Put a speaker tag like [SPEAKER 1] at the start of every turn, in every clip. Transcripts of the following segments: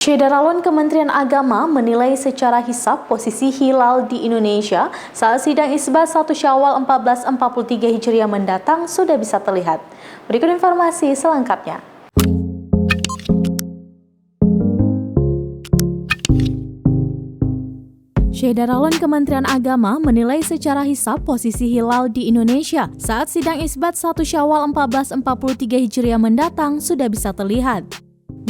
[SPEAKER 1] Syederalun Kementerian Agama menilai secara hisab posisi hilal di Indonesia saat sidang isbat 1 Syawal 1443 Hijriah mendatang sudah bisa terlihat. Berikut informasi selengkapnya. Syederalun Kementerian Agama menilai secara hisab posisi hilal di Indonesia saat sidang isbat 1 Syawal 1443 Hijriah mendatang sudah bisa terlihat.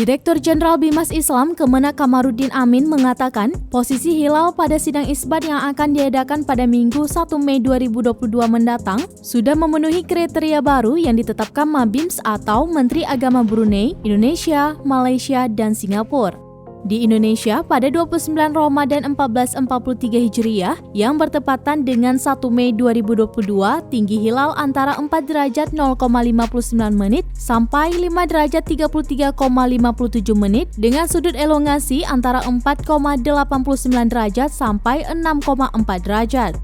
[SPEAKER 1] Direktur Jenderal Bimas Islam Kemenak Kamarudin Amin mengatakan posisi hilal pada sidang isbat yang akan diadakan pada Minggu 1 Mei 2022 mendatang sudah memenuhi kriteria baru yang ditetapkan Mabims atau Menteri Agama Brunei, Indonesia, Malaysia, dan Singapura. Di Indonesia, pada 29 Ramadan 1443 Hijriah yang bertepatan dengan 1 Mei 2022, tinggi hilal antara 4 derajat 0,59 menit sampai 5 derajat 33,57 menit dengan sudut elongasi antara 4,89 derajat sampai 6,4 derajat.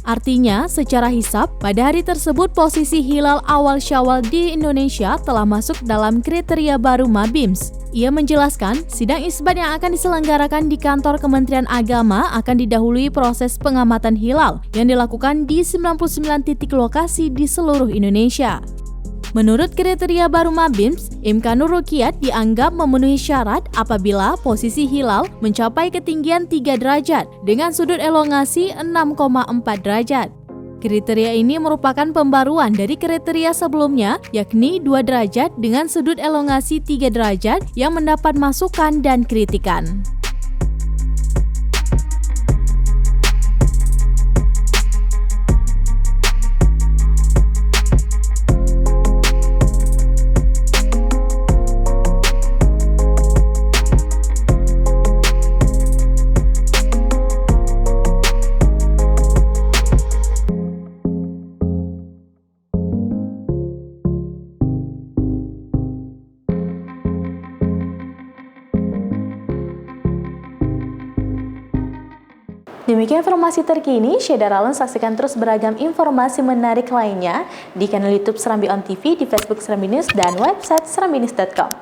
[SPEAKER 1] Artinya, secara hisab, pada hari tersebut posisi hilal awal Syawal di Indonesia telah masuk dalam kriteria baru Mabims. Ia menjelaskan, sidang isbat yang akan diselenggarakan di kantor Kementerian Agama akan didahului proses pengamatan hilal yang dilakukan di 99 titik lokasi di seluruh Indonesia. Menurut kriteria baru Mabims, Imkanur Ruqyat dianggap memenuhi syarat apabila posisi hilal mencapai ketinggian 3 derajat dengan sudut elongasi 6,4 derajat. Kriteria ini merupakan pembaruan dari kriteria sebelumnya, yakni 2 derajat dengan sudut elongasi 3 derajat yang mendapat masukan dan kritikan. Demikian informasi terkini, Syederalun saksikan terus beragam informasi menarik lainnya di kanal YouTube Serambi On TV, di Facebook Serambi News, dan website serambinews.com.